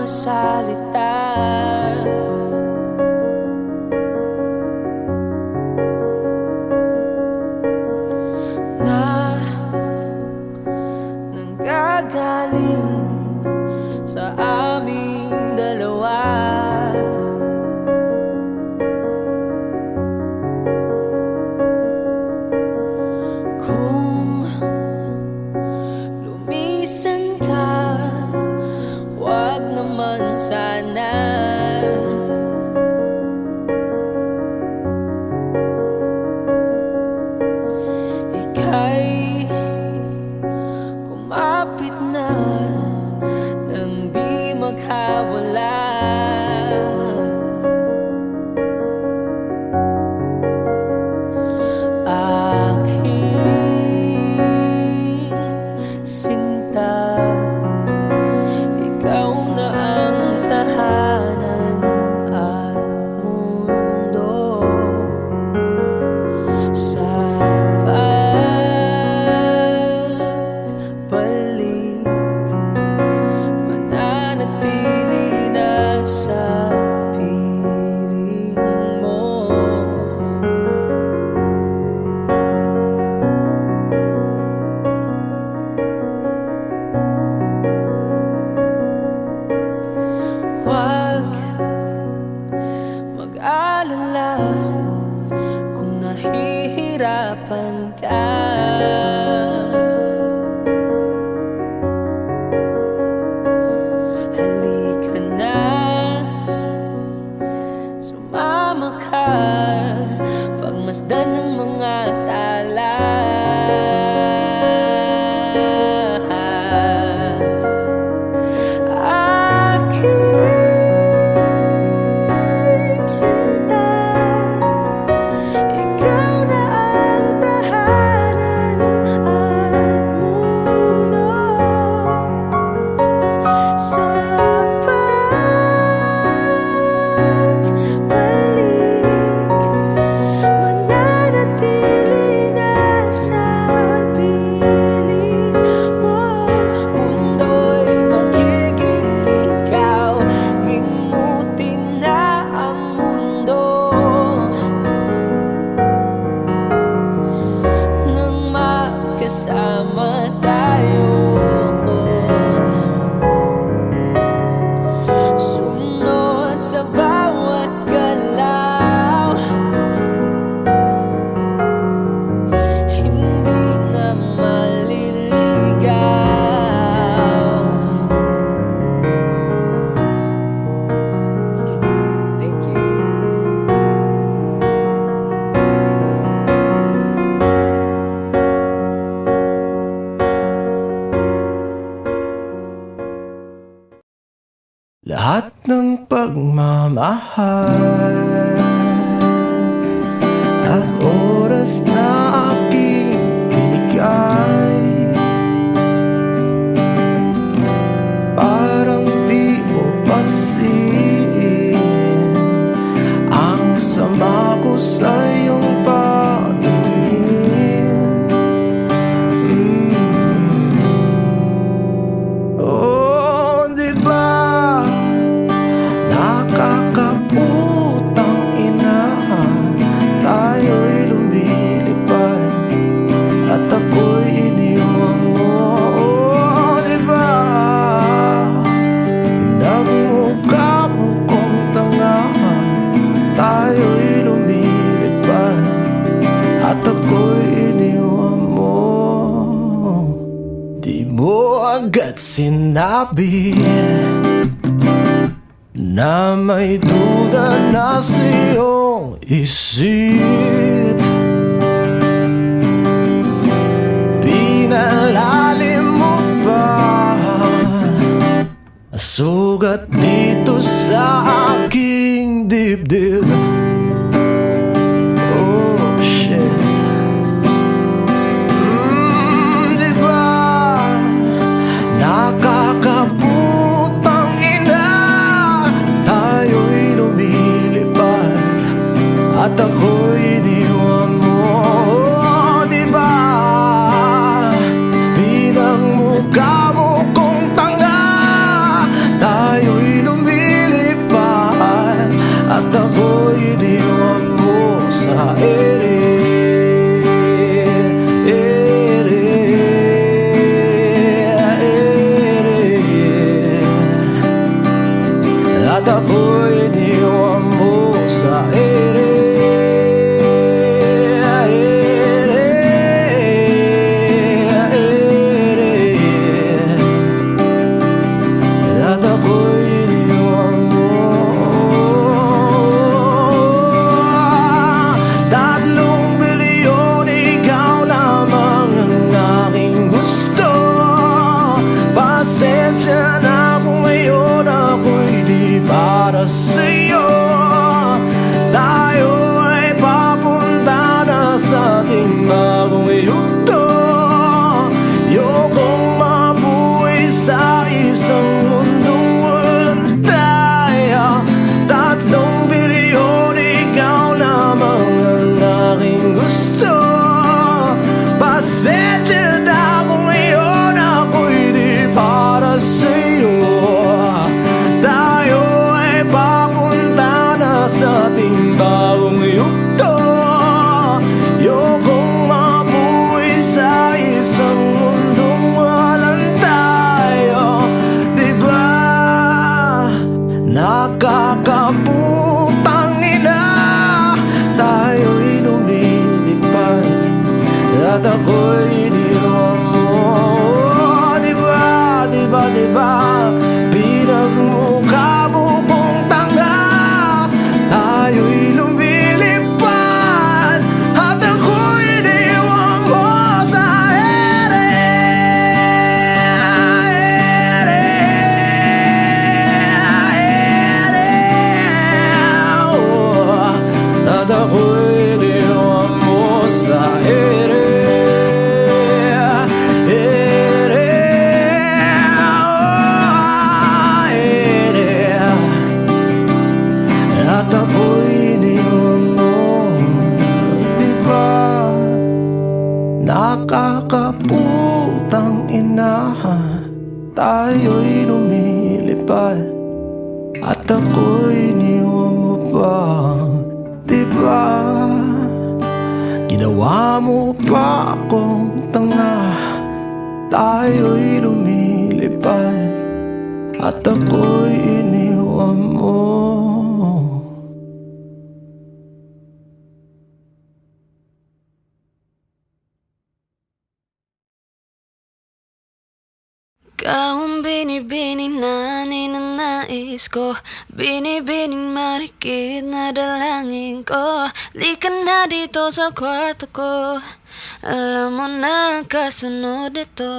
mga salita na nanggagaling sa aming dalawa. Kung lumisan ka, wag naman sana. Ika'y kumapit na nang di magkawala. Aking sinta, ikaw na ang tahanan at mundo. Sa pagbalik, mananatili na sa piling mo. Huwag mag-alala kung nahihirapan ka. Halika na, sumama ka, pagmasdan ng mga tala. Aking sinta, ikaw na ang tahanan at mundo. Sa pagbalik, mananatili na sa piling mo. Mundo'y magiging ikaw, limutin na ang mundo nang magkasama tayo. Sunod sa bawat galaw, hindi na maliligaw. Thank you. Lahat ng pagmamahal at oras na aking binigay, parang di mo pansin ang sama ko sa iyong paningin. Oh, di ba nakakaputang ina, tayo'y lumilipad at ako'y iniwan mo. Oh, di ba nagmukha mo kong tanga, tayo'y lumilipad at ako'y iniwan mo. Di mo agad sinabi na may duda na sa iyong isip. Pinalalim mo pa sugat dito sa aking dibdib. Oh shit. Di ba nakakaputang ina, tayo'y lumilipad at ako'y iniwan mo. Oh, di ba pinagmukha mo kong tanga, tayo'y at ako'y iniwan mo sa ere. Pasensya na kung ngayon ako'y di para sa'yo. Tayo ay papunta na sa ating bagong yugto. Ayokong mabuhay sa isang mundong walang tayo. 3 bilyon, ikaw lamang ang aking gusto. Pasensya na kung ngayon ako'y di para sa'yo. Tayo ay papunta na sa ating bagong yugto. Ayokong mabuhay sa isang mundong walang tayo. Diba nakakaputang ina, tayo'y lumilipad at ako'y iniwan mo. Diba, pinagmukha mo kong tanga. Tayo'y lumilipad at ako'y iniwan mo sa ere. At ako'y iniwan mo sa ere. At ako'y iniwan mo. Diba nakakaputang ina, tayo'y lumilipad at ako'y iniwan mo pa. Diba ginawa mo pa akong tanga. Tayo'y lumilipad at ako'y iniwan mo. Ikaw ang binibining na ninanais ko, binibining marikit na dalangin ko. Lika na dito sa kwarto ko, alam mo na ang kasunod ito.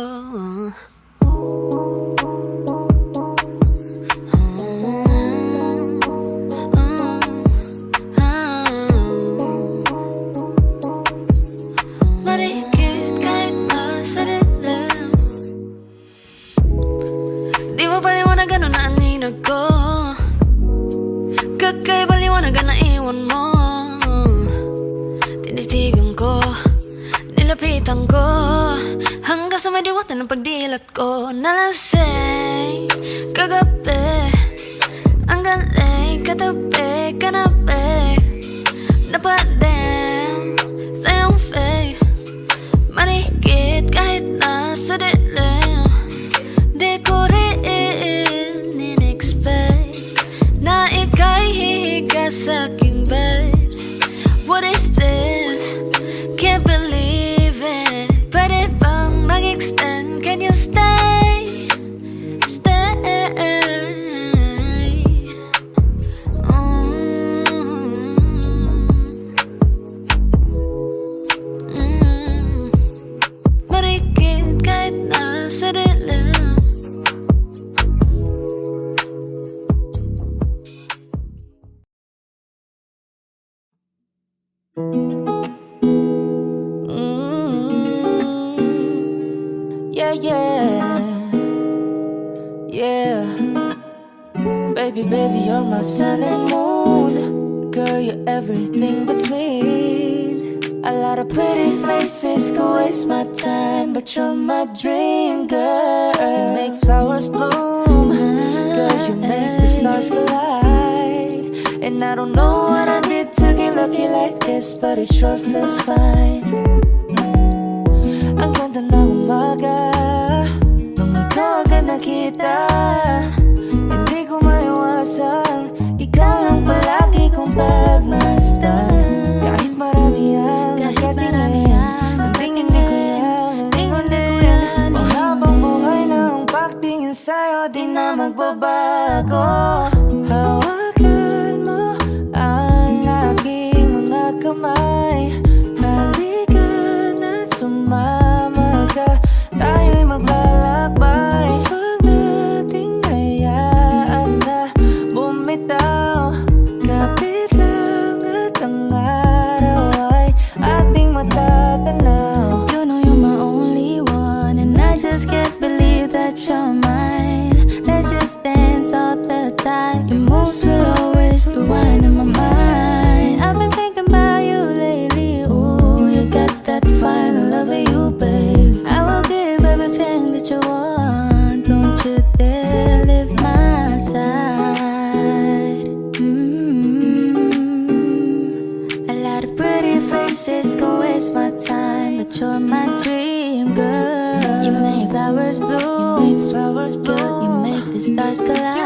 Marikit kahit pa sa dilim, di mo paliwanagan na aninag ko. Kakaiba liwanagan na iwan mo. Tinitigan ko, nilapitan ko, hanggang sa may diwata ng pagdilat ko. Nalasing kagabi, ang galing katabi ka na babe. Napadam sa iyong face, marikit kahit nasa dilim. Di ko rin in-expect na ika'y hihiga sa'king bed. What is this? Can't believe it. Pwede bang mag-extend? Can you stay? Stay. Marikit kahit nasa dilim. Yeah, yeah, yeah. Baby, baby, you're my sun and moon. Girl, you're everything between. A lot of pretty faces could waste my time, but you're my dream, girl. You make flowers bloom. Girl, you make the stars collide. And I don't know what I did to get lucky like this, but it sure feels fine. Ang ganda ng umaga nung ikaw agad nakita. Hindi ko maiwasan magbago. Hawakan mo ang aking mga kamay. Halika na't sumama ka, tayo'y maglalakbay. Huwag nating hayaan na bumitaw. Kapit lang at ang araw ay ating matatanaw. You know you're my only one, and I just can't believe that you're mine. Let's just dance all the time. Your moves will always rewind in my mind. I've been thinking about you lately. Ooh, you got that fine love of you, babe. I will give everything that you want. Don't you dare leave my side. A lot of pretty faces can waste my time, but you're my dream girl. You make flowers bloom, girl. You make the stars collide.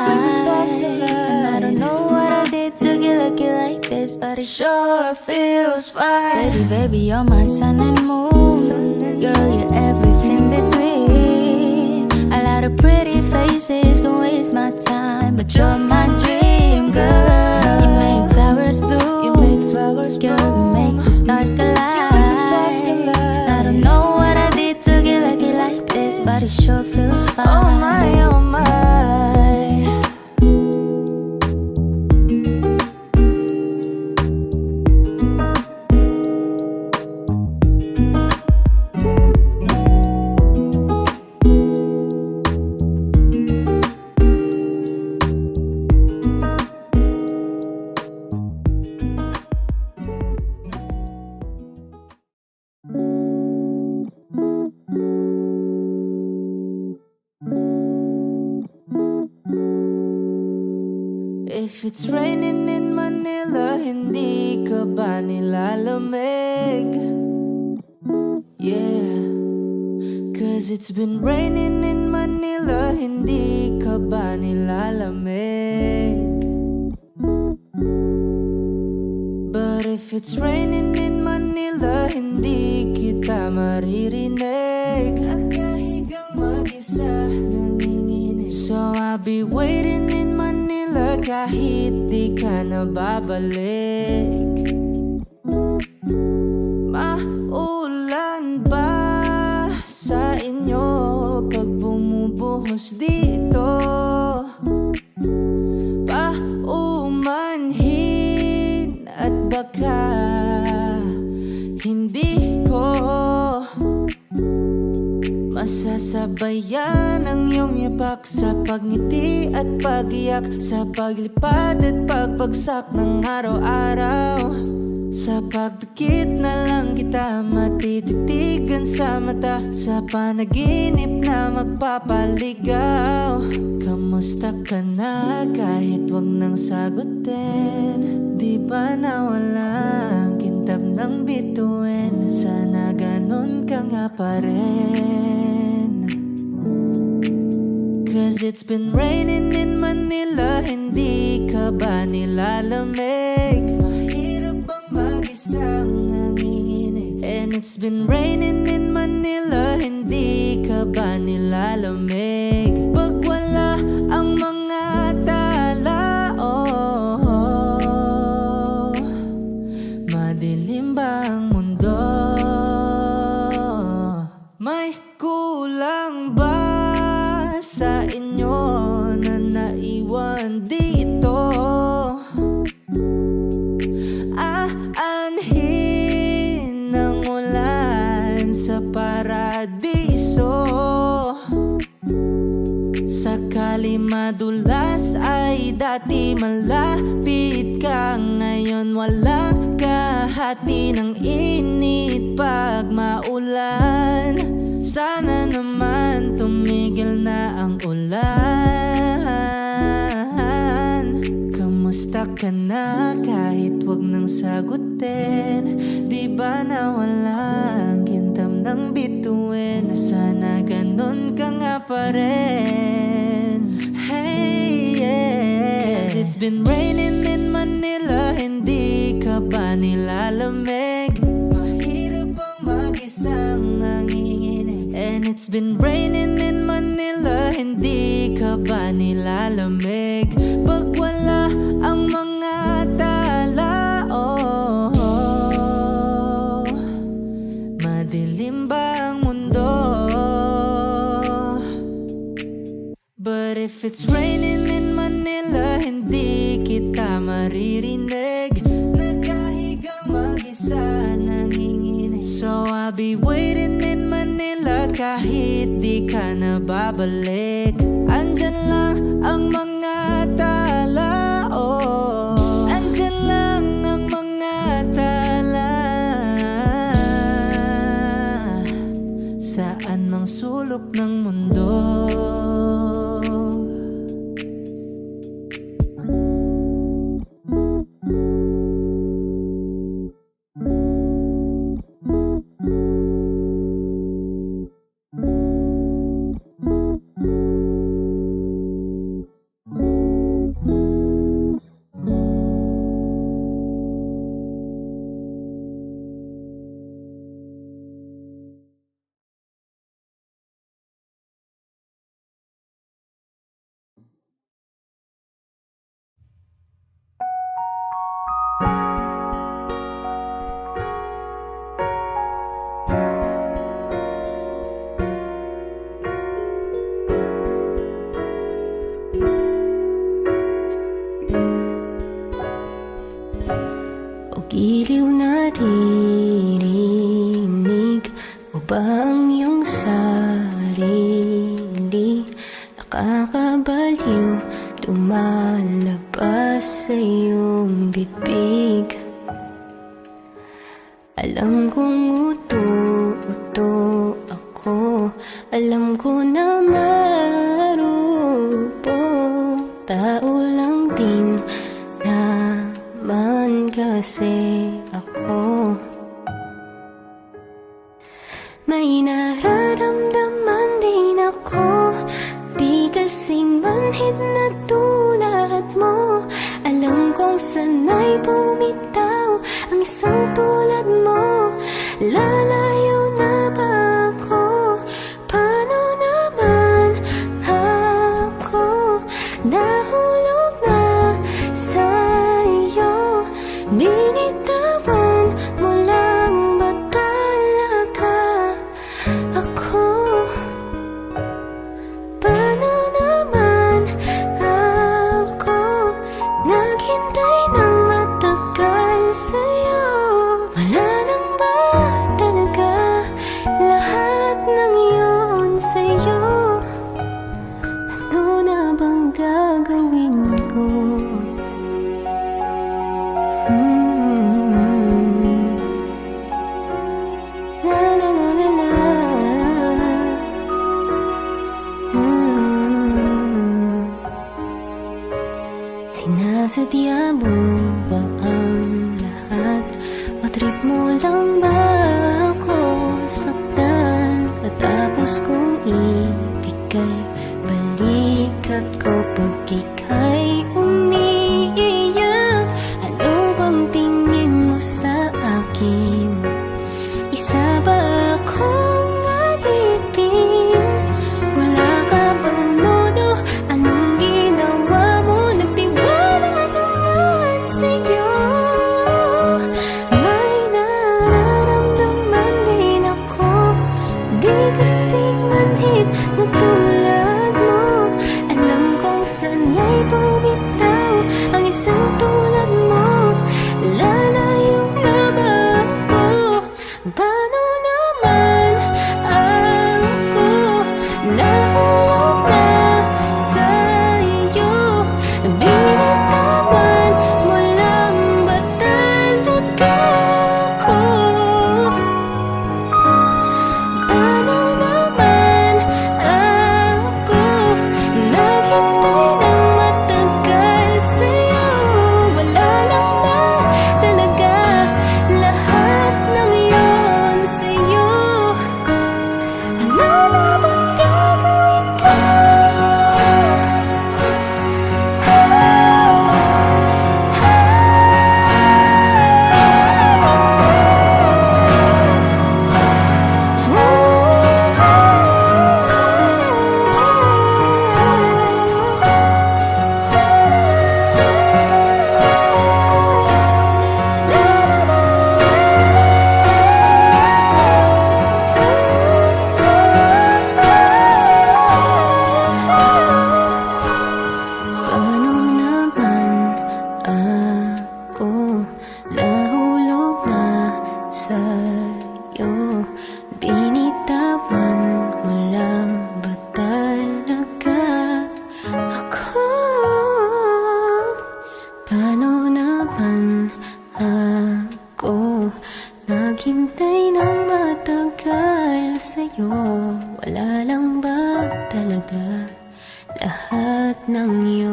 And I don't know what I did to get lucky like this, but it sure feels fine. Baby, baby, you're my sun and moon. Girl, you're everything between. A lot of pretty faces can waste my time, but you're my dream girl. You make flowers bloom, girl. You make the stars collide. I don't know what I did to get lucky like this, but it sure feels fine. Oh my, oh my. If it's raining in Manila, hindi ka ba nilalamig? Yeah, cause it's been raining in Manila, hindi ka ba nilalamig? But if it's raining in Manila, hindi kita maririnig. Nakahigang mag-isa, nanginginig. So I'll be waiting in Manila kahit di ka na babalik. Maulan ba sa inyo pag bumubuhos dito? Paumanhin at baka hindi ko masasabayan ang iyong yapak sa pagngiti at pagiyak, sa paglipad at pagbagsak ng araw-araw. Sa pagpikit na lang kita matititigan sa mata, sa panaginip na magpapaligaw. Kamusta ka na kahit wag nang sagutin? Di ba nawalang kintab ng bituin? Sana ganon ka nga pa rin. Cause it's been raining in Manila, hindi ka ba nilalamig? Mahirap bang mag-isang nanginginig? And it's been raining in Manila, hindi ka ba nilalamig? Pag wala ang mga tala, oh, madilim ba ang mundo? May kulang ba sa inyo na naiwan dito? Aanhin ng ulan sa paradiso. Sakali madulas ay dati malapit ka, ngayon wala kahati ng init pag maulan. Sana naman tumigil na ang ulan. Kamusta ka na kahit wag nang sagutin? Di ba nawalang kintam ng bituin? Sana ganon ka nga pa rin. Hey, yeah. Cause it's been raining in Manila, hindi ka ba nilalamig? Mahirap bang mag-isang nanginginig? And it's been raining in Manila, hindi ka ba nilalamig pag wala ang mga tala? Oh, madilim ba ang mundo? But if it's raining in Manila, hindi kita maririnig. Nagkahigang mag-isa, nanginginig. So I'll be waiting in Manila kahit di ka na babalik. Andyan lang ang mga tala, oh, andyan lang ang mga tala. Saan mang sulok ng mundo. Giliw naririnig mo ba ang iyong sarili? Nakakabaliw, tumalabas sa iyong bibig. Alam kong uto-uto ako, alam ko na marupok. Tao lang din naman kasi ako. May nararamdaman din ako, di kasing manhid na tulad mo. Alam kong sanay bumitaw ang isang tulad mo. Lalayo na ba ako? Paano naman ako? Nahulog na sa iyo. Binitawan mo lang ba talaga ako? Paano naman ako naghintay ng matagal sa'yo? Wala nang ba talaga lahat ng iyon sa'yo? Ano na bang gagawin ko? La la la la la. Sinasadya mo ba ang lahat? O trip mo lang ba akong saktan? Matapos kong ibigay balikat ko pag ika'y umiiyak. Ano bang tingin mo sa akin? Isa ba akong alipin? Wala ka bang modo? Anong ginawa mo? Nagtiwala naman sa'yo. May nararamdaman din ako, di kasing manhid na tulad mo. Alam kong sanay bumitaw ang isang tulad mo. Lalayo na ba ako? Paano naman ako nahulog na sa iyo? Binitawan mo lang ba talaga ako? Paano naman ako naghintay ng matagal sa'yo?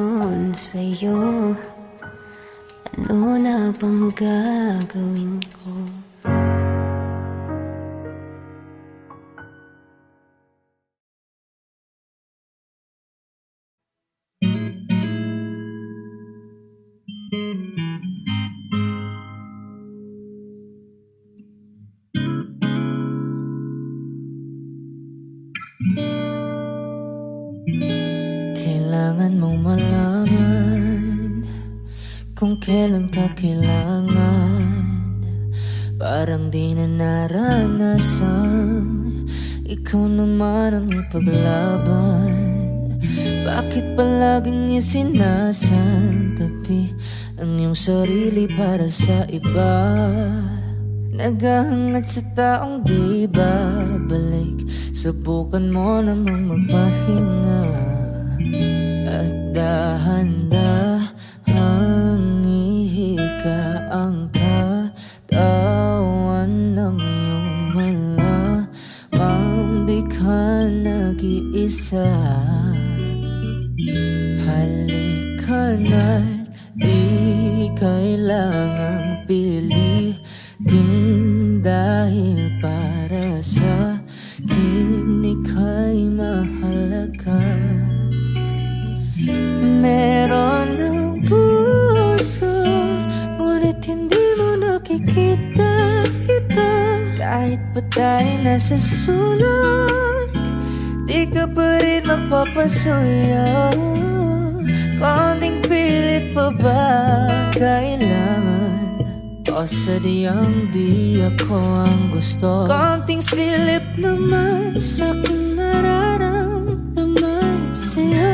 ngayon sa'yo? Ano na bang gagawin ko? Kailangan mong malaman kung kailan ka kailangan. Parang di na naranasan, ikaw naman ang ipaglaban. Bakit palaging isinasantabi ang iyong sarili para sa iba? Naghahangat sa taong di babalik, subukan mo namang magpahinga. At dahan-dahang ihika ang katawan ng iyong malamang di ka nag-iisa. Halika na't di kailangang pilitin, dahil para sa akin ika'y mahalaga. Meron ng puso, ngunit hindi mo nakikita ito. Kahit pa tayo nasa sulok, di ka pa rin magpapasuyo. Konting pilit pa ba kailangan? O sadyang di ako ang gusto? Konting silip naman sa aking nararamdaman sa'yo.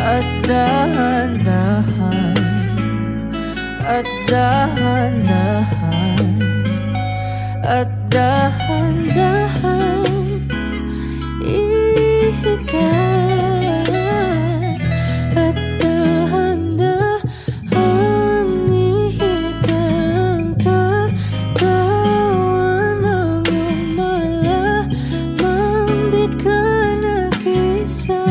At dahan-dahan, at dahan-dahan, at dahan-dahan ihika. At dahan-dahan ihika ang katawan ng iyong malamang di ka nag-isa.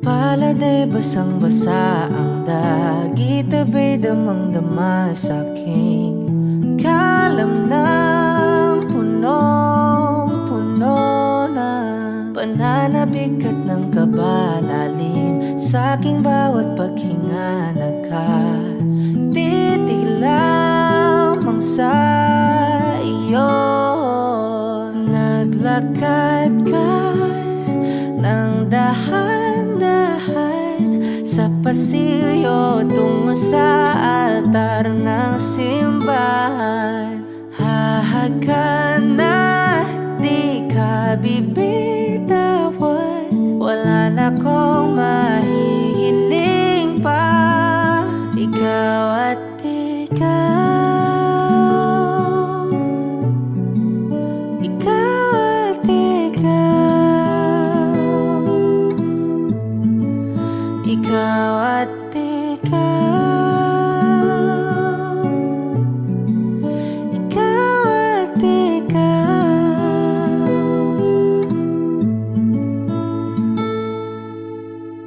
Paladay basang-basa ang dagit, abay damang-dama sa'king kalamnang punong-puno na pananabik at ng kabalalim sa'king bawat paghinga nagka Naglalakad ka ng dahan-dahan sa pasilyo tungo sa altar ng simbahan. Hahagan at di ka bibitawan, wala na kong mahihiling pa. Ikaw at ikaw, ikaw at ikaw, ikaw at ikaw, ikaw at ikaw.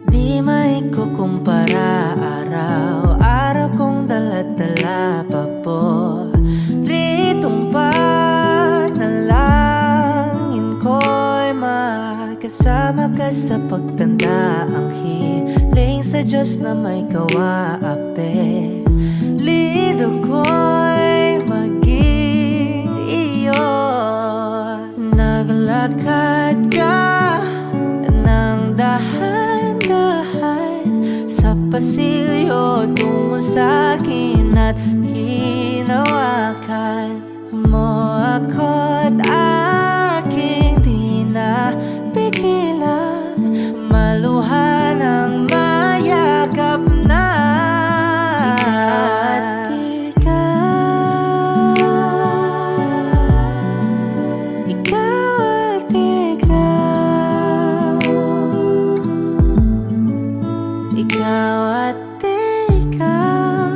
Di maikukumpara araw-araw kong dala-dala pa po ritong panalangin ko'y makasama ka sa pagtanda. Ang hiling sa Diyos na may kawaape, lido ko'y maging iyo. Naglakad ka ng dahan-dahan sa pasilyo tungo sa akin at hinawakan mo ako't aking di na pigilan, maluha ng mayakap na. Ikaw at ikaw, ikaw at ikaw,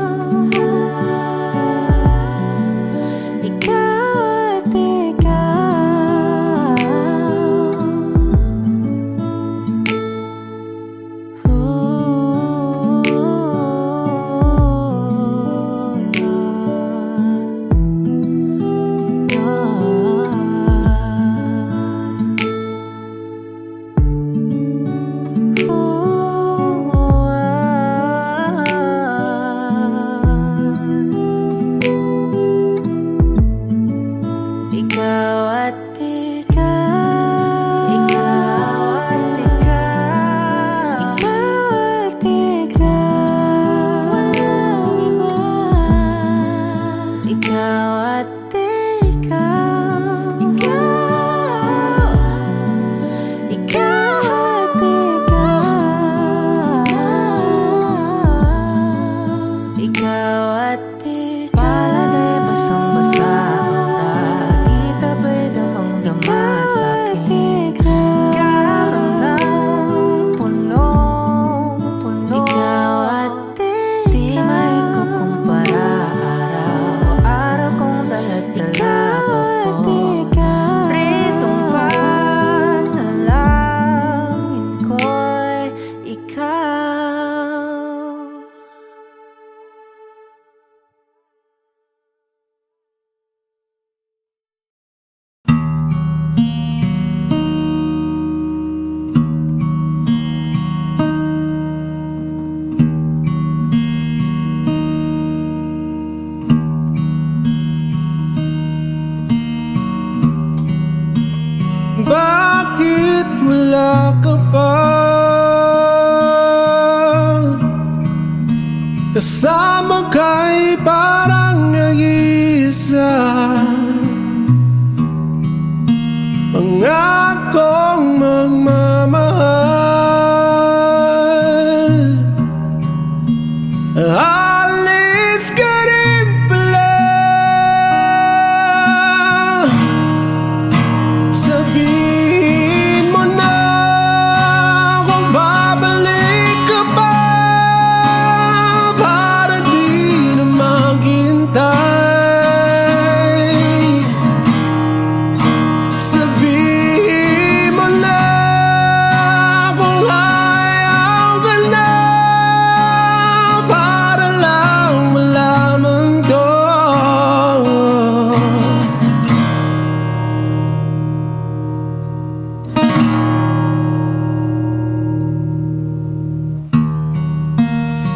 ikaw at ikaw. Ikaw at ikaw, ikaw at ikaw, ikaw at ikaw, walang iba. Ikaw at ikaw, ikaw, ikaw at ikaw, ikaw at ikaw. Palagay basang-basa ang dagit, abay damang-dama sa'kin. Kalam ng punong-puno. Ikaw at ikaw, di maikukumpara araw-araw kong dala-dala pa po ritong panalangin ko'y ikaw. Bakit wala ka pa? Kasama ka'y parang nag-iisa. Pangakong magmamahal, alis ka rin pala. Sabihin mo na kung babalik ka pa, para di na maghintay. Sabihin mo na kung ayaw ka na, para lang malaman ko.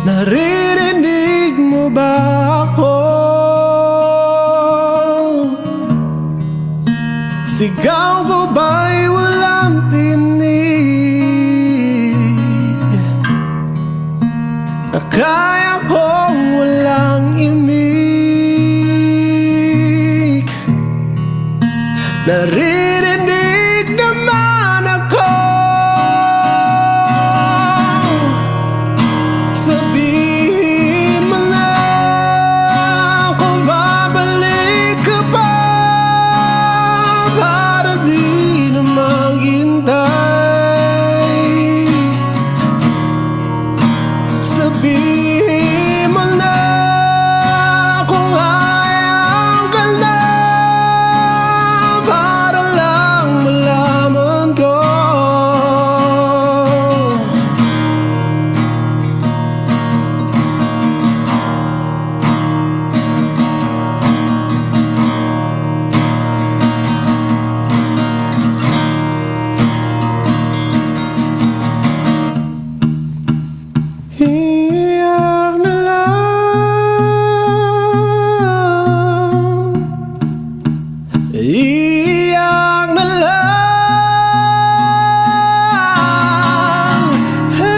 Naririnig mo ba ako? Sigaw ko ba naririnig naman ako. Sabihin mo na kung babalik ka pa, para di na maghintay. Sabihin mo na kung ayaw ka na, para lang malaman ko. Iyak na lang, iyak na lang. Hey,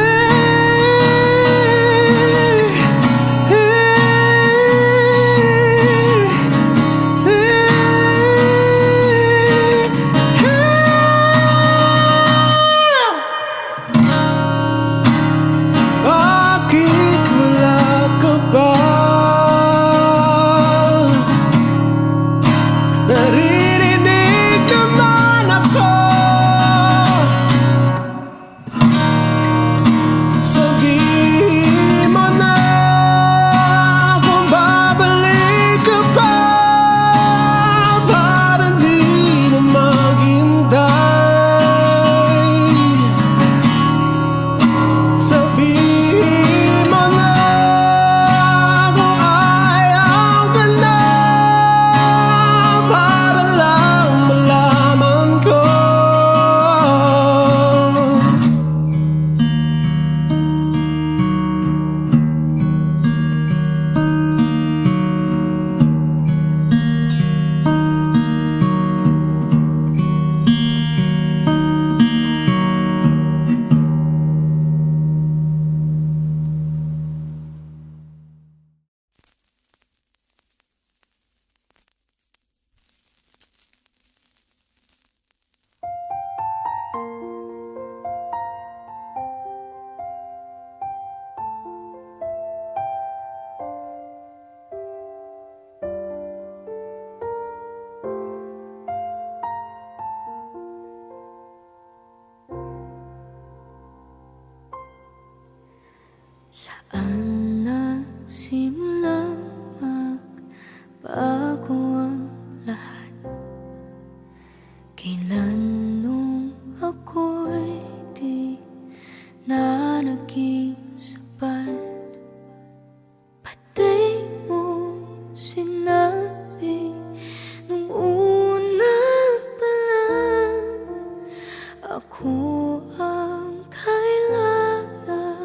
bakit wala ka ba? Naririnig naman ako. Sabihin mo na kung babalik ka pa, para di na maghintay. Sabihin mo na kung ayaw ka na, para lang malaman ko. Saan nagsimula magbago ang lahat? Kailan nung ako'y di na naging sapat? Pati mo sinabi nung una pa lang, ako ang kailangan,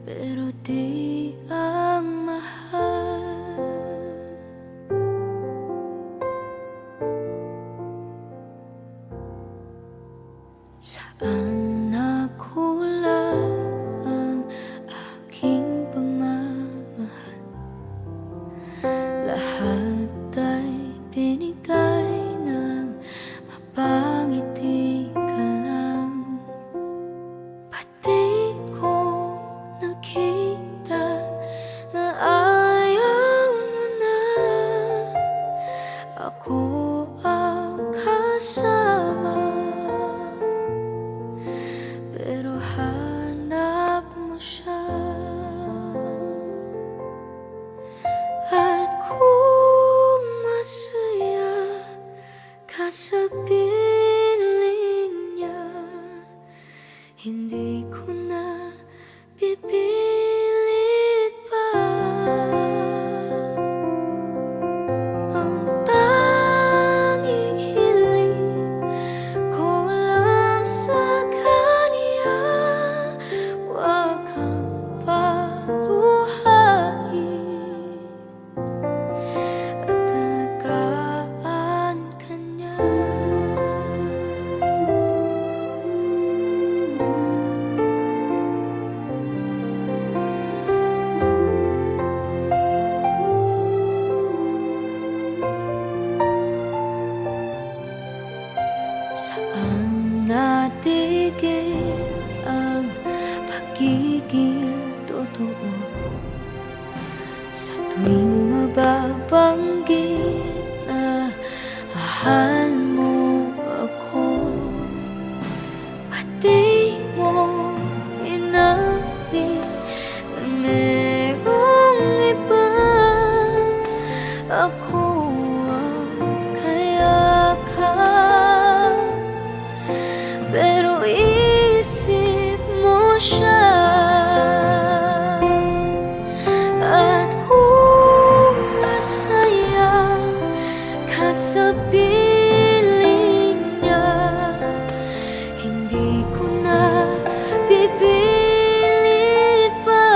pero di ang mahal. Saan nakulang ang aking pagmamahal? Lahat ay binigay ng mapangiti ka lang. Pati ko nakita Tuwing mababanggit na mahal mo ako, pati mo inamin na merong iba. Ako ang kayakap, pero isip mo siya. At kung masaya ka sa piling niya, hindi ko na pipilit pa.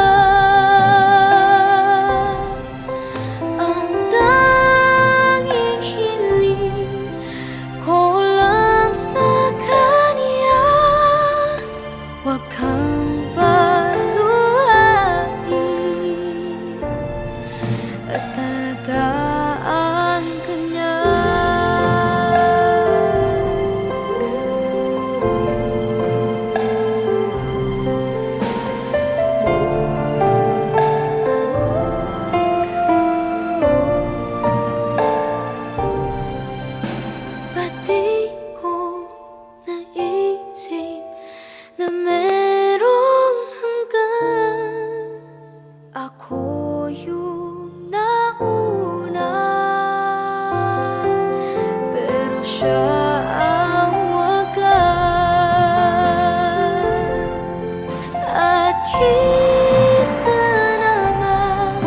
Ang tanging hiling ko lang sa kanya, huwag kang paluhain at talagaan ka niya. Pati ko naisip na merong hanggan, ako yung nauna, pero siya ang wagas. At kita naman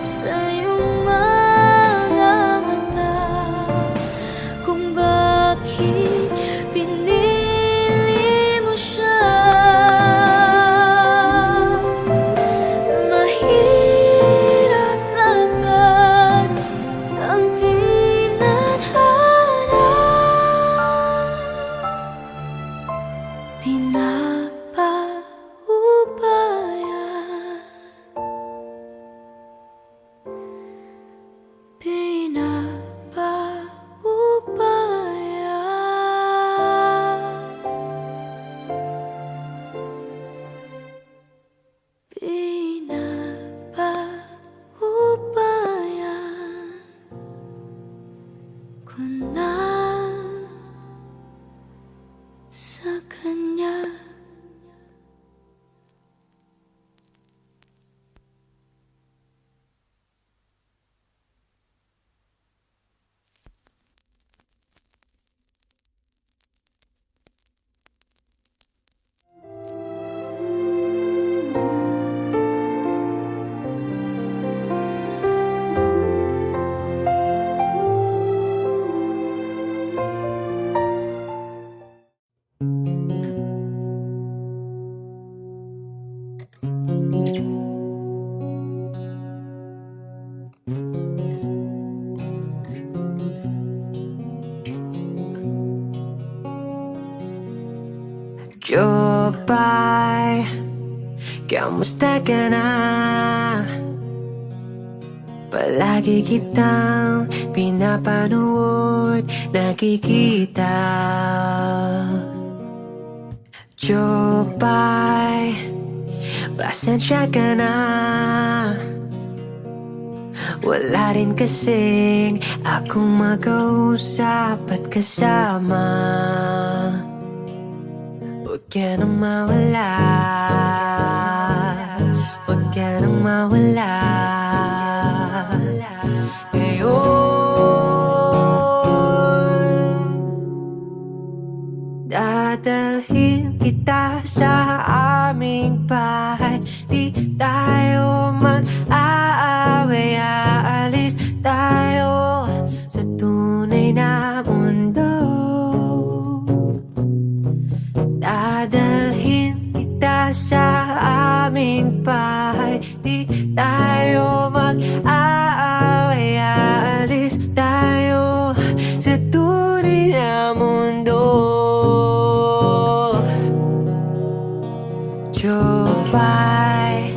sa iyong mga mata kung bakit pinili mo siya. Mahirap laban ang tinadhana, pinapaubaya, pinapaubaya ko na sa kanya. Jopay, kamusta ka na? Palagi kitang pinapanood, nakikita. Jopay, pasensya ka na. Wala rin kasing akong makausap at kasama. Huwag ka nang mawala, huwag ka nang mawala. Ngayon, dadalhin kita sa aming bahay. Di tayo mag-aaway, aalis tayo sa tunay na mundo. Dadalhin kita sa aming bahay. Di tayo mag-aaway, aalis tayo sa tunay na mundo. Jopay,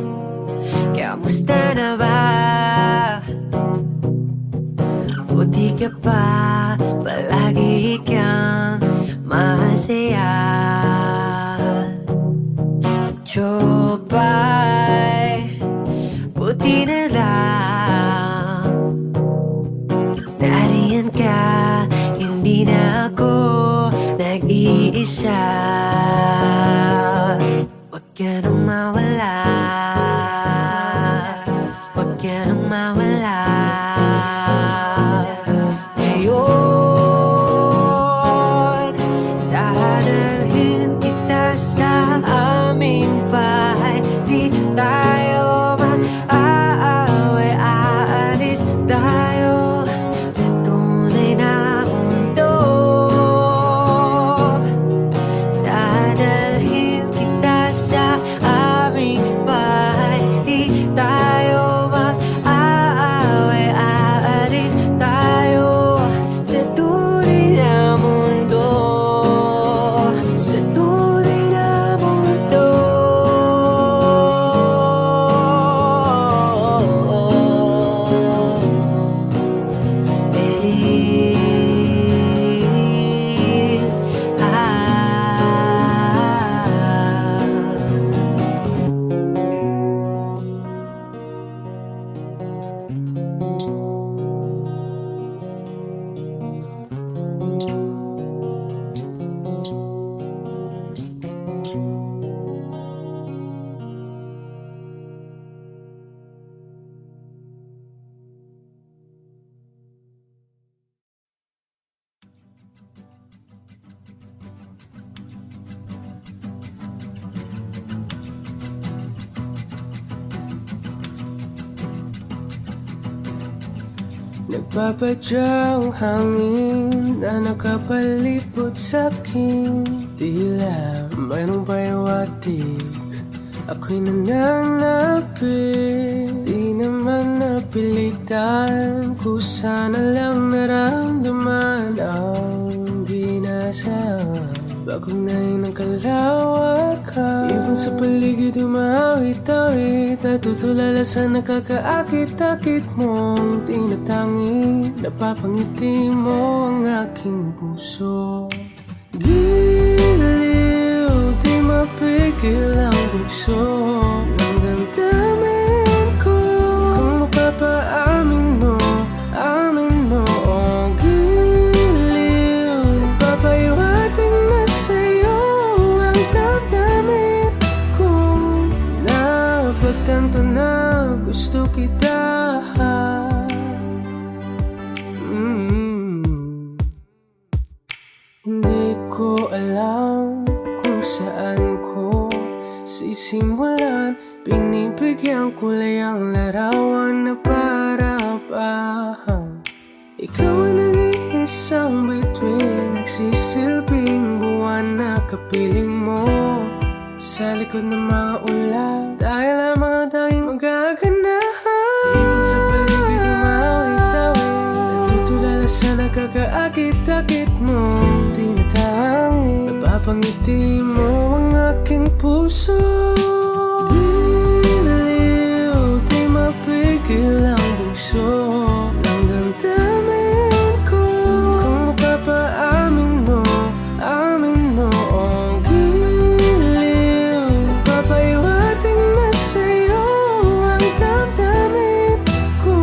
mawala. Ngayon, dadalhin kita sa aming bahay. Di tayo mag-aaway, aalis tayo sa tunay na mundo. Dadalhin kita sa aming bahay. Di tayo mag-aaway, aalis tayo sa tunay na mundo. Sa tunay na mundo. Nagpapadyang hangin na nakapalipot sa'kin. Tila mayroong payawatig, ako'y nananapit. Di naman napilitan, kusana lang naramdaman ang ginasaan. Bagong nahin ng kalawakan, ibon sa paligid umawit-awit. Natutulala sa nakakaakit-akit mong tinatangi. Napapangiti mo ang aking puso. Giliw, di mapigil ang bugso ng damdamin ko. Kung mapapaamin mo, amin mo. Oh, giliw, papayawating na sa'yo ang damdamin ko. Napagtanto na gusto kita. Hindi ko alam kung saan ko sisimulan. Binibigyan kulay ang larawan na para-pahan. Ikaw ang nag-iisang bituin, nagsisilbing buwan na kapiling mo. Sa likod ng mga ulan, dahil ang mga tanging magaganahan. Ibon sa paligid umawit-awit, natutulala sa nakakaakit-akit mo. Tinatangi, napapangiti mo ang aking puso. Giliw, di mapigil ang bugso ng damdamin ko. Kung mapapaamin mo, amin mo. Oh, giliw, papayawating na sa'yo ang damdamin ko.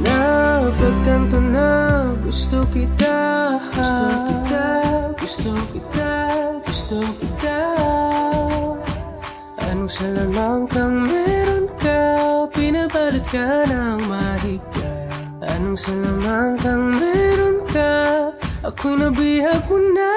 Napagtanto na gusto kita. Gusto kita, gusto kita, gusto kita. Anong salamang kang meron ka, pinabalot ka ng mahika. Anong salamang kang meron ka, ako'y nabihag mo na.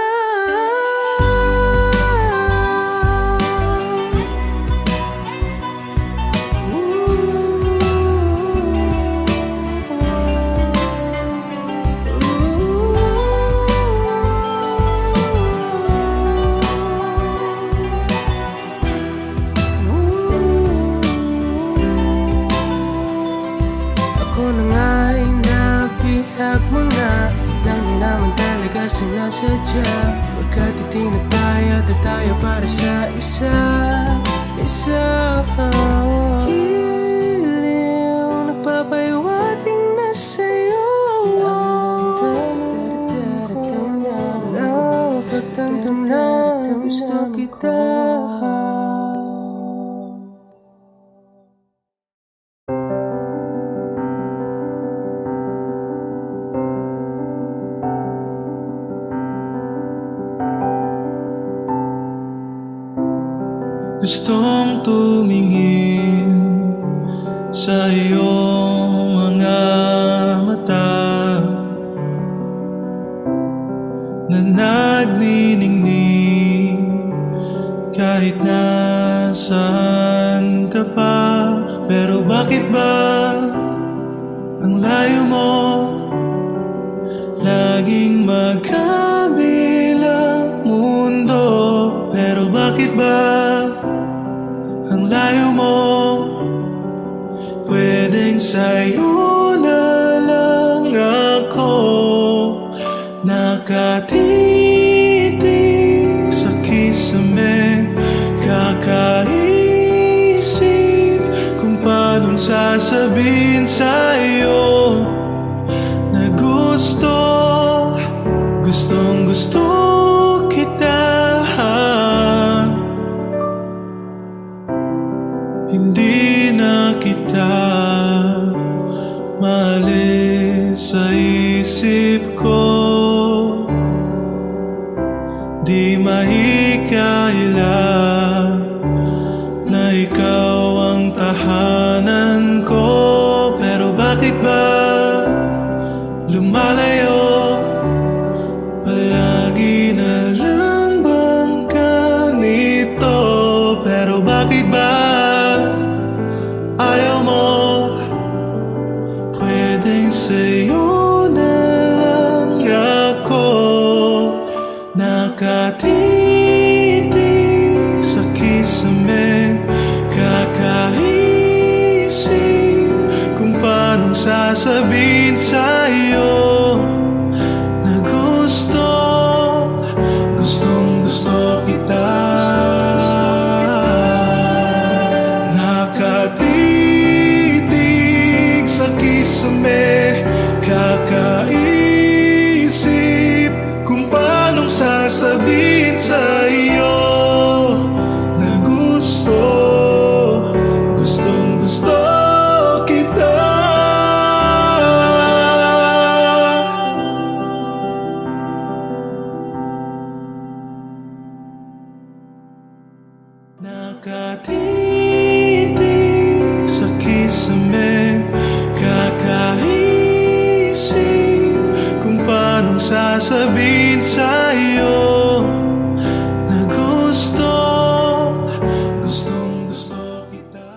Ako na nga'y nabihag mo na, nang di naman talaga sinasadya. Pagkat itinataya at tayo para sa isa. Giliw, nagpapayawating na sa'yo ang damdamin ko. Napagtanto na gusto kita. Gustong tumingin sa iyong Kahit nasaan ka pa, pero bakit ba ang layo mo? Laging magkabilang mundo, pero bakit ba ang layo mo? Pwedeng sa'yo na lang ako nakatitig sa kisame, kakaisip kung paanong sasabihin sa'yo na gustong gusto kita. Hindi na kita maalis sa isip ko. Di mahikaila na ikaw ang tahanan ko, pero bakit ba lumalayo? Palagi na lang bang ganito? Pero bakit ba ayaw mo? Pwedeng sa'yo na lang ako nakatitig sa kisame, kakaisip kung paanong sasabihin sa'yo na gustong gusto kita. Nakatitig sa kisame, kakaisip kung paanong sasabihin sa'yo na gustong gusto kita. Nakatitig sa kisame, kakaisip kung paanong sasabihin sa'yo na gustong gusto kita.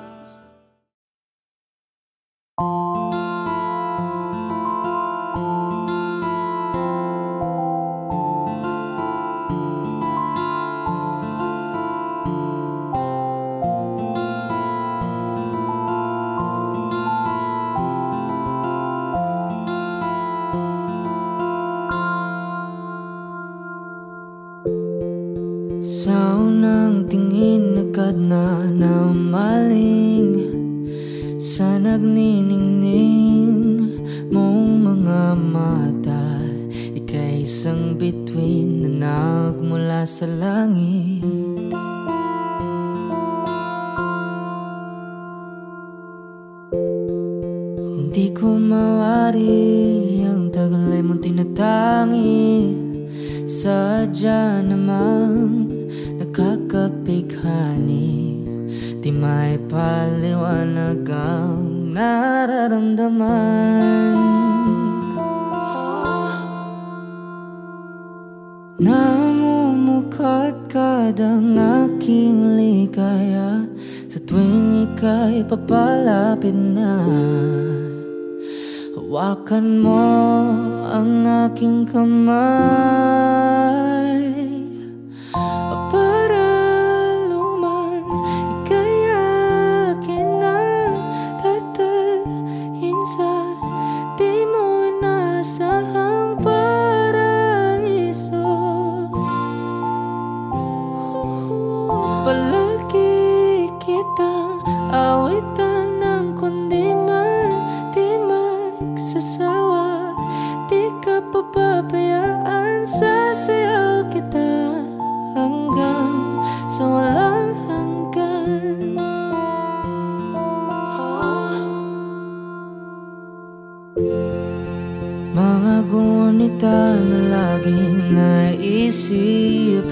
Sa unang tingin agad na namaling sa nagniningning mong mga mata. Ika'y isang bituin na nagmula sa langit. Hindi ko mawari ang tagal ay mong tinatangi. Sadya namang nakakapighani, di may paliwanag ang nararamdaman. Namumukadkad ang aking ligaya sa tuwing ika'y papalapit na. Hawakan mo ang aking kamay para luman ika'y akin na tatalhin sa di mo inasahang paraiso. Palagi kitang awitan ng kundi man di magsasawa. Di ka pababayaan, sasayaw kita hanggang sa walang hanggan. Mga gunita na laging naisip,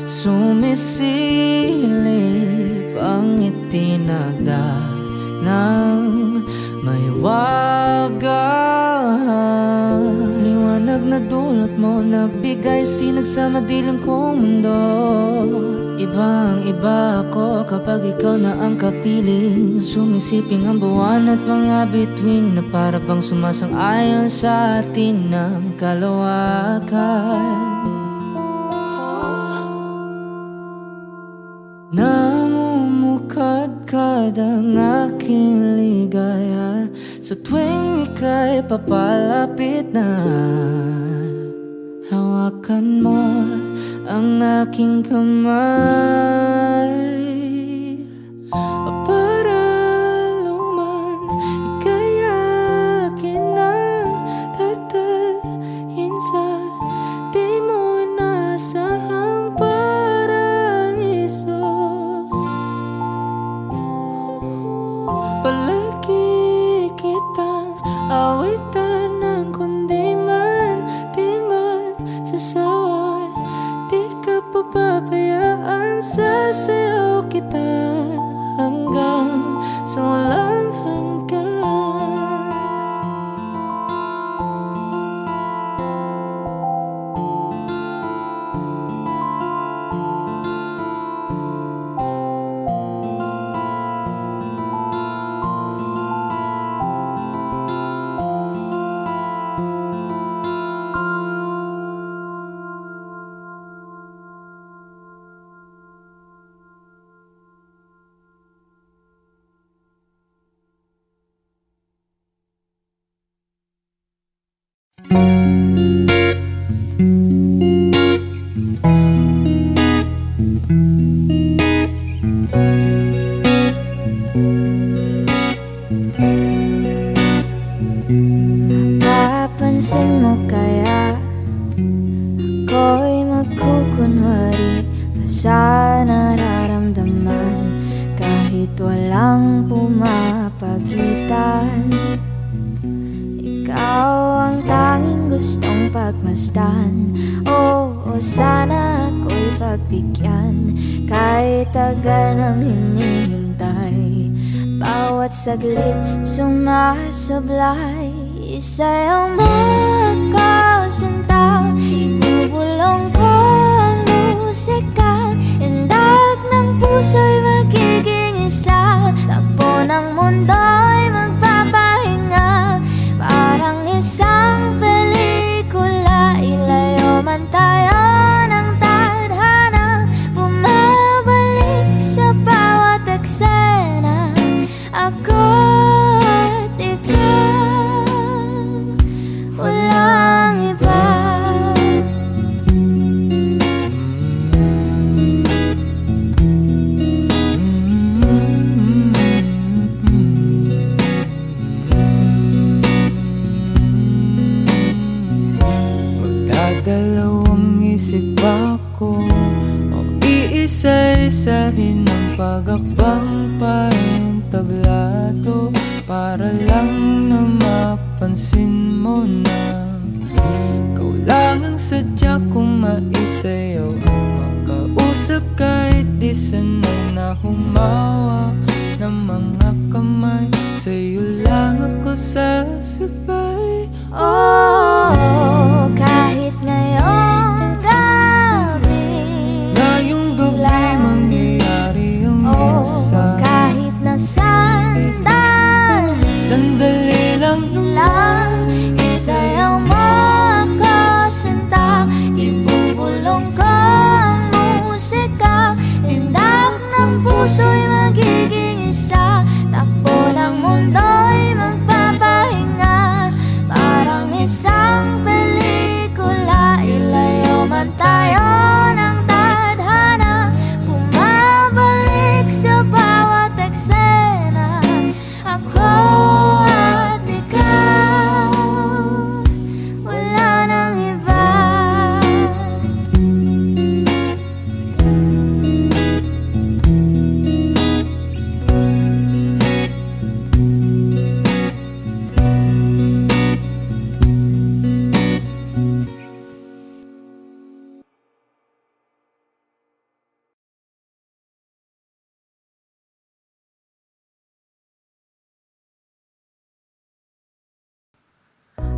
sumisilip ang itinagda ng may wagang liwanag na dulot mo, nagbigay sinag sa madilim kong mundo. Ibang iba ako kapag ikaw na ang kapiling. Sumisiping ang buwan at mga bituin na para bang sumasang-ayon sa atin ng kalawakan. Namumukadkad ang aking ligaya sa tuwing ika'y papalapit na. Hawakan mo ang aking kamay para luman ika'y akin na tatalhin sa di mo nasahang paraiso. Palagi kitang awitan ng kundi man di man sasawa. Di ka pababayaan, sasayaw kita hanggang sa walang hanggan. Papansin mo kaya ako'y magkukunwari pa sa nararamdaman kahit walang pumapagitan. Ikaw ang tanging gustong pagmasdan. Oo, sana ako'y pagbigyan kahit tagal nang hinihintay. Bawat saglit sumasablay, sa'yo makasinta. Ibubulong ko ang musika, indag ng puso'y magiging isa. Takbo ng mundo'y magpapahinga, parang isang pelikula. Ilayo man tayo ng tadhana, bumabalik sa bawat eksena. Ako at ikaw, walang iba. Magdadalawang isip ako o iisa-isahin ang pag-akbang paentablado para lang na mapansin mo na ikaw lang ang sadya kong maisayaw at makausap kahit di sanay na humawak ng mga kamay. Sa'yo lang ako sasabay. Oh, kahit ngayong gabi, Ngayong gabi mangyayari ang isa. kahit na Sandali lang naman, isayaw mo ako sinta. Ibubulong ko ang musika, indak ng puso'y magiging isa. Takbo ng mundo'y magpapahinga, parang isang pelikula. Ilayo man tayo ng tadhana, bumabalik sa bawat eksena. Ako at ikaw, wala nang iba.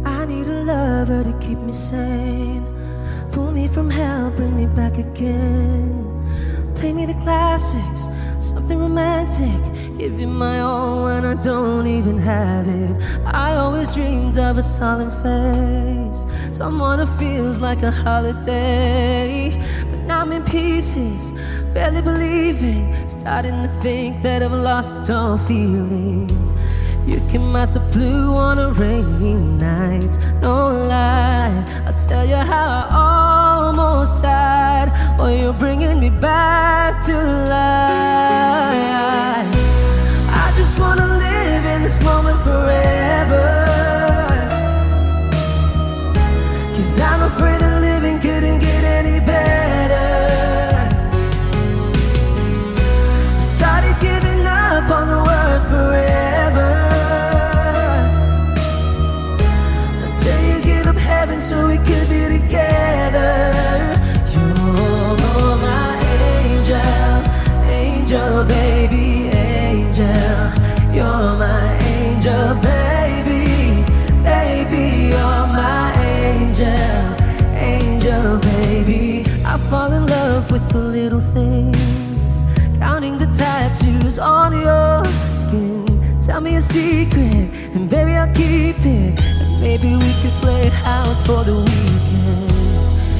I need a lover to keep me sane, pull me from hell, bring me back again. Play me the classics, something romantic. Give you my all when I don't even have it. I always dreamed of a solemn face, someone who feels like a holiday. But now I'm in pieces, barely believing, starting to think that I've lost all feeling. You came out the blue on a rainy night, no lie, I'll tell you how I almost died. Oh, you're bringing me back to life. I just wanna live in this moment forever, 'cause I'm afraid that living couldn't get any better. I started giving up on the word forever, until you give up heaven so we could be together. You're my angel, angel baby, angel. You're my angel baby, baby. You're my angel, angel baby. I fall in love with the little things, counting the tattoos on your skin. Tell me a secret, and baby I'll keep it. And maybe we could play house for the weekend.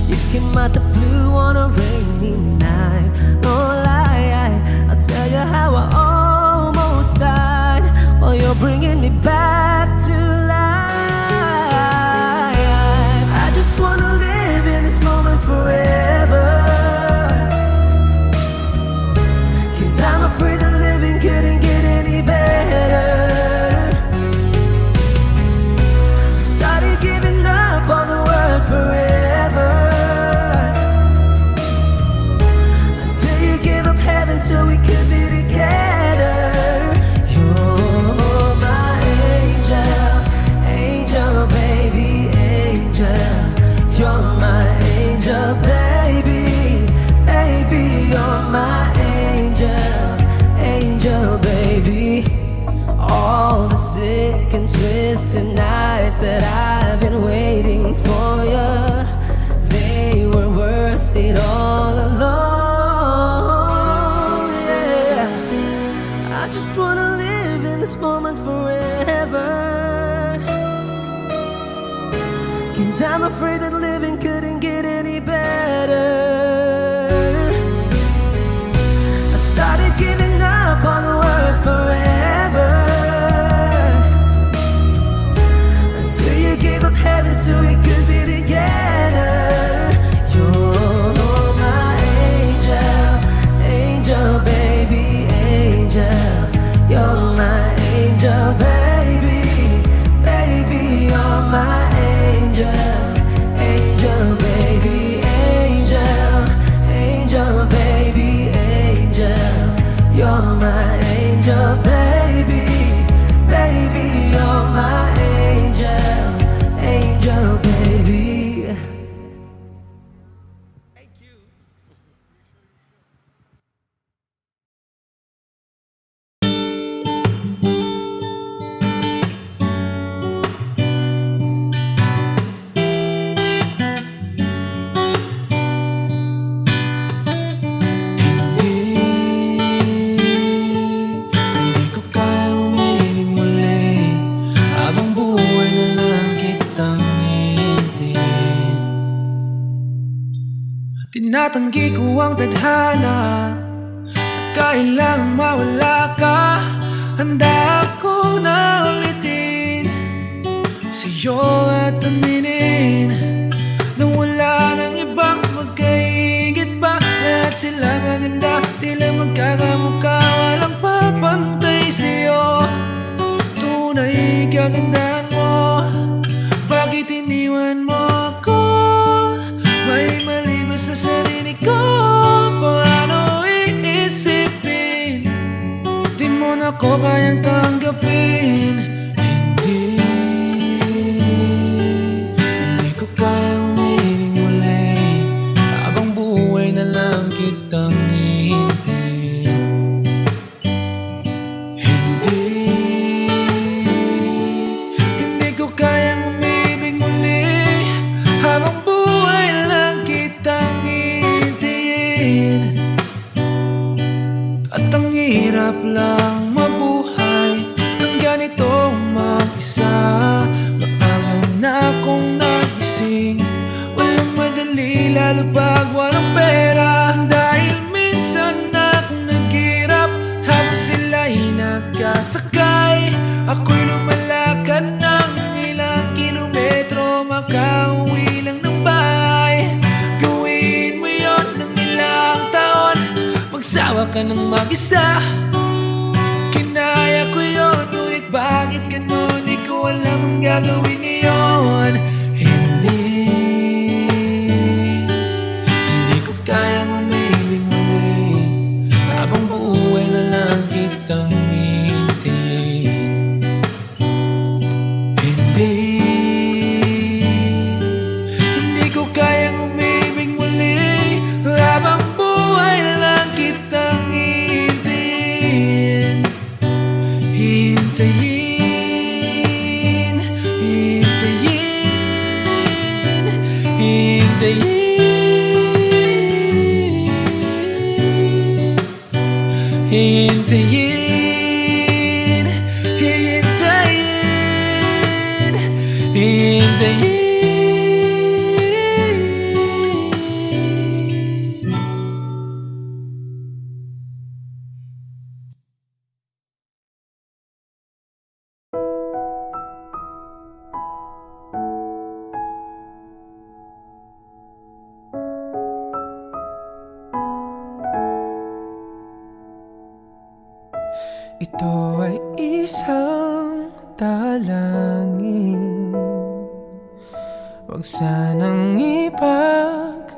You came out the blue on a rainy night, no lie, I'll tell you how I almost died. Oh, you're bringing me back to life. I just wanna live in this moment forever, 'cause I'm afraid that living couldn't get any better. I started giving up on the word forever, until you gave up heaven so we could be together. You're my angel, angel baby, angel. You're my angel baby, baby. You're my angel, angel baby. All the sick and twisted nights that I've been waiting for you, they were worth it all alone. Yeah, I just wanna live in this moment forever, 'cause I'm afraid that living couldn't get any better. I started giving up on the word forever, until you gave up heaven so we could be together. You're my angel, angel baby, angel. You're my angel baby, baby. You're my angel, angel baby, angel, angel baby, angel. You're my angel baby, baby. You're my angel, angel baby. Hindi ko kaya umiling muli, habang buhay na lang kitang hihintayin. Tinatanggi ko ang tadhana, at kailangang mawala ka. Handa ako na ulitin sa'yo at aminin na wala nang ibang magkaigit pa. Lahat sila maganda, tila magkakamukha, walang papantay sa'yo. Tunay kagandahan mo, bakit iniwan mo ako? May mali ba sa sarili ko? Paano iisipin? Di mo na ko kayang tanggapin. Hindi ko kaya umiling muli, habang buhay na lang kitang hihintayin. mag-isa. Maaga na akong nagising, walang madali lalo pag walang pera. Dahil minsan na akong naghirap habang sila'y nagkasakay. Ako'y lumalakad ng ilang kilometro, makauwi lang ng bahay. Gawin mo yon ng ilang taon, magsawa ka ng mag-isa. Kinaya ko yun, ngunit bakit ganon? Di ko alam ang gagawin ngayon. Hindi ko kayang umibig muli, habang buhay na lang kitang hintayin. Hindi ko kayang umibig muli, habang buhay na lang kitang hintayin. Hintayin, hintayin, hintayin. Hintayin, hintayin, hintayin. Ito ay isang dalangin, huwag sanang ipagkait.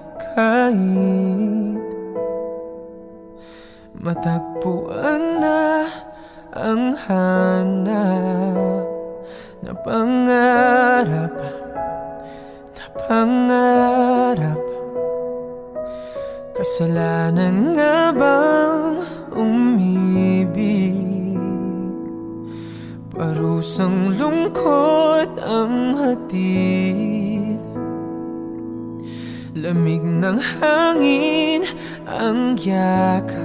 Matagpuan na ang hanap na pangarap, na pangarap. Kasalanan nga bang umibig? Parusang lungkot ang hatid, lamig ng hangin ang yakap.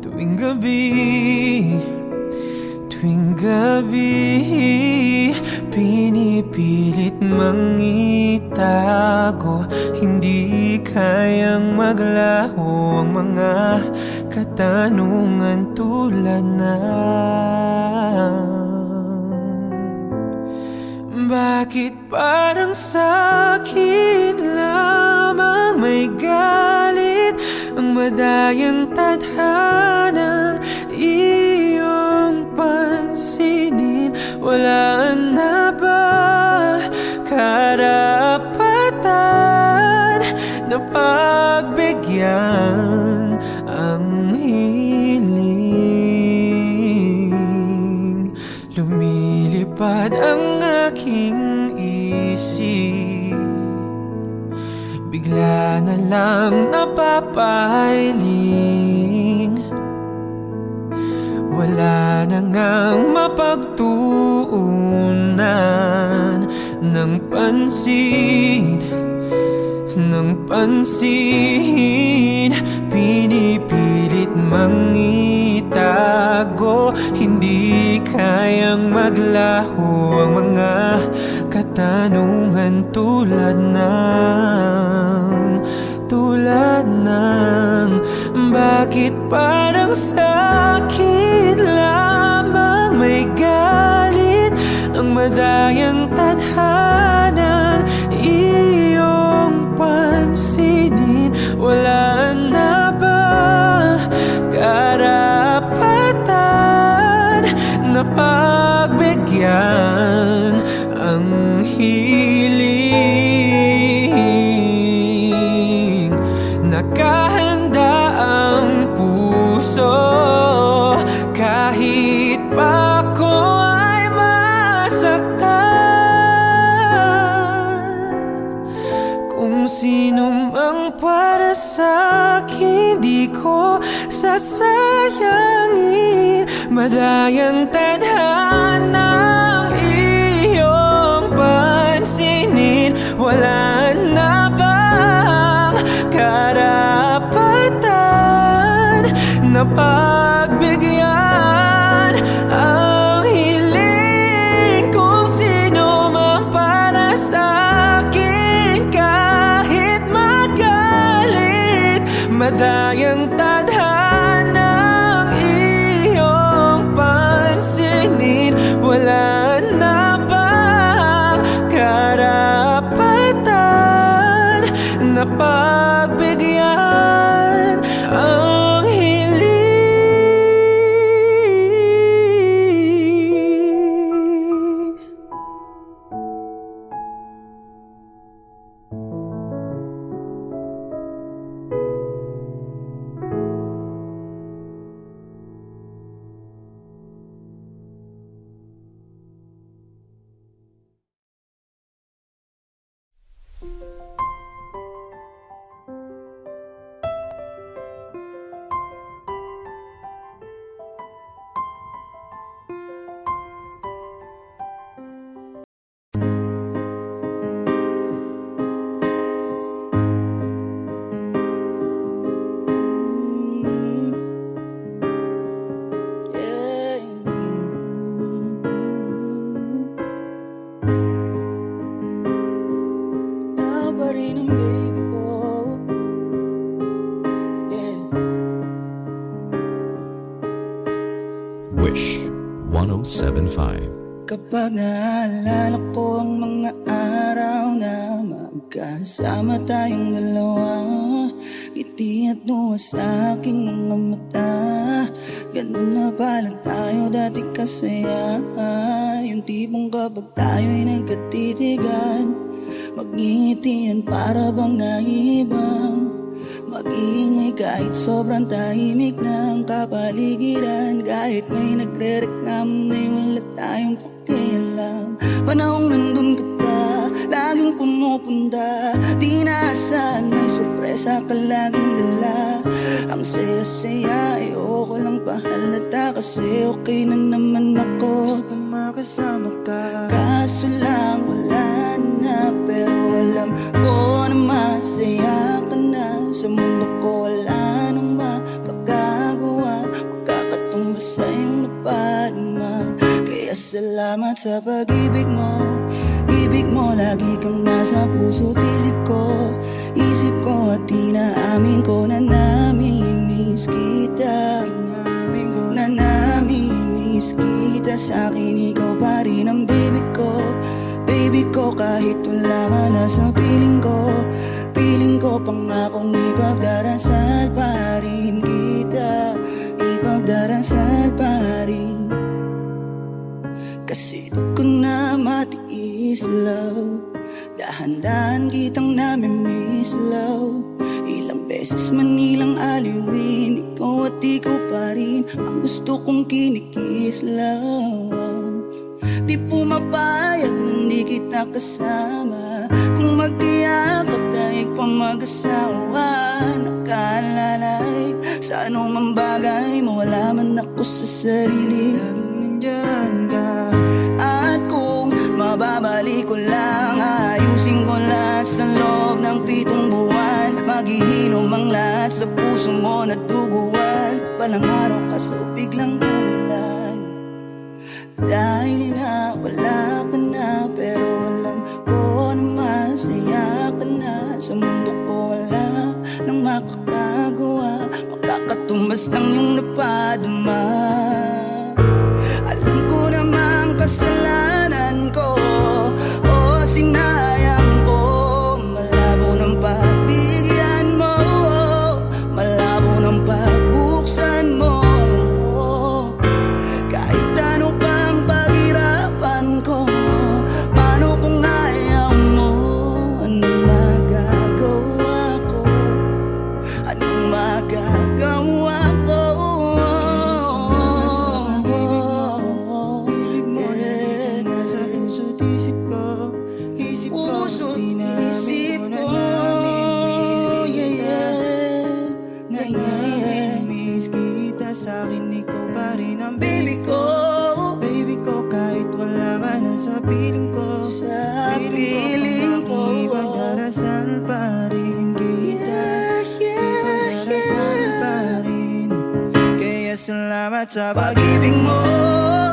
Tuwing gabi, tuwing gabi, pinipilit mangitago. Hindi kayang maglaho ang mga katanungan tulad ng bakit parang sa'kin lamang may galit ang madayang tadhanan iyong pansinin? Wala na ba karapatan na pagbigyan ang hiling? Lumilipad ang aking isip, bigla na lang napapailing. Wala na ngang mapagtuunan ng pansin, ng pansin. Pinipilit mangitago, hindi kayang maglaho ang mga katanungan tulad ng bakit parang sa'kin lamang may galit ang madayang tadhanan iyong pansinin? Wala na ba karapatan na pagbigyan ang hiling? Nakahanda ang puso kahit pa ako ay masaktan. Kung sino mang para sa'kin, di ko sasayangin. Madayang tadhanang iyong pansinin. Wala na bang karapatan na pagbigyan ang hiling? kayang tadhanang iyong pansinin. Wala na bang karapatan na pagbigyan ang hiling? Wish 1075. Kapag naalala ko ang mga araw na magkasama tayong dalawa, ngiti at luha sa aking mga mata. Ganun na pala tayo dati kasaya. Yung tipong kapag tayo'y nagkatitigan, magngitian para bang naibang mag-iingay kahit sobrang tahimik ng kapaligiran. Kahit may nagre-reklamo na'y wala tayong pakialam. Panahong nandun ka pa, laging pumupunta, di naasahan may sorpresa ka laging dala. Ang saya-saya, ayoko lang pahalata, kasi okay na naman ako basta makasama ka. Kaso lang wala na, pero alam ko na masaya ka na. Sa mundo ko wala nang makakagawa, makakatumbas sa iyong napadama. Kaya salamat sa pag-ibig mo. Ibig mo, lagi kang nasa puso't isip ko. Isip ko at inaamin ko na namimiss kita. Na namimiss kita. Sa akin ikaw pa rin ang baby ko. Baby ko, kahit wala ka na sa piling ko. Piling ko pangakong ipagdarasal pa rin kita. Ipagdarasal pa rin. Kasi di ko na matiis, love. Dahan-dahan kitang namimiss, love. Ilang beses man ilang aliwin, ikaw at ikaw pa rin ang gusto kong kinikis, love. Di pumapayag na hindi kita kasama. Kung mag-iyakap tayo pa mag-asawa, nakalalay sa anumang bagay, mawala man ako sa sarili. Laging nandyan ka. At kung mababalik ko lang, ayusin ko lahat sa loob ng 7 buwan. Maghihilom ang lahat sa puso mo na duguan. Palang araw ka so biglang umulan. Dahil nga wala ka na, pero alam ko na masaya ka na. Sa mundo ko wala nang makakagawa, makakatumbas ng iyong napadama. Alam ko namang kasalanan ko, o sinayang ko. Malabo ng pagbigyan mo, malabo ng pagbuksan mo. Kahit ano pang paghirapan ko, paano kung ayaw mo? Anong magagawa ko? Anong magagawa ko? Puso't isip ko, Namimiss kita, sa'kin ikaw pa rin ang baby ko. baby ko. Kahit wala ka na sa piling ko, Sa piling ko, ipagdarasal pa rin kita. Ipagdarasal pa rin. Kaya salamat sa pag-ibig mo.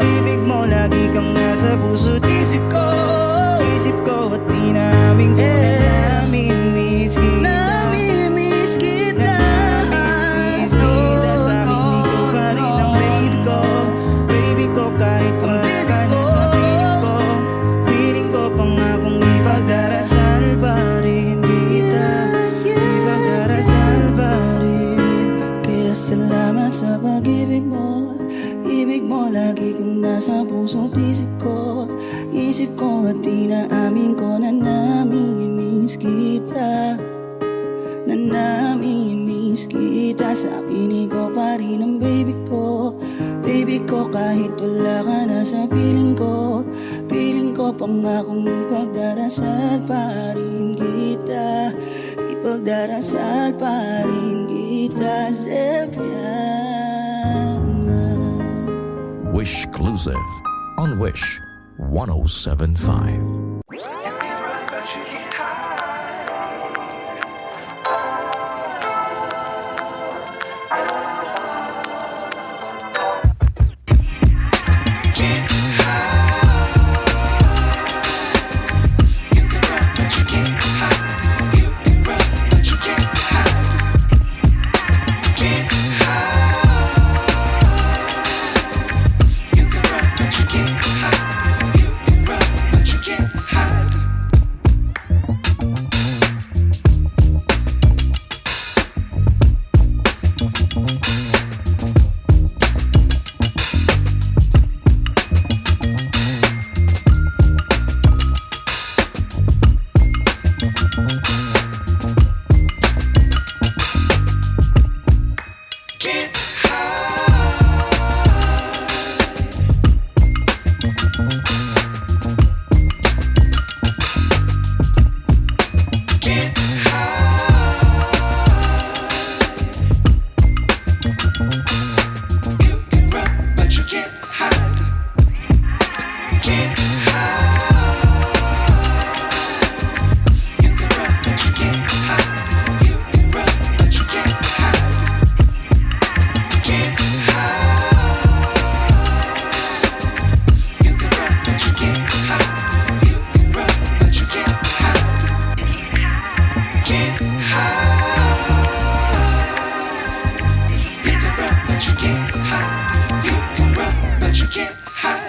pag-ibig mo. Lagi kang nasa puso't isip ko. Isip ko at inamin ko na namimiss kita. Namimiss kita. Isip ko at inaamin ko na namimiss kita, na namimiss kita. Sa akin ikaw pa rin ang baby ko, baby ko. Kahit wala ka na sa piling ko, piling ko pangakong ipagdarasal pa rin kita, ipagdarasal pa rin kita, Zepiana. Wish Exclusive on Wish 1075. You can run, but you can't hide.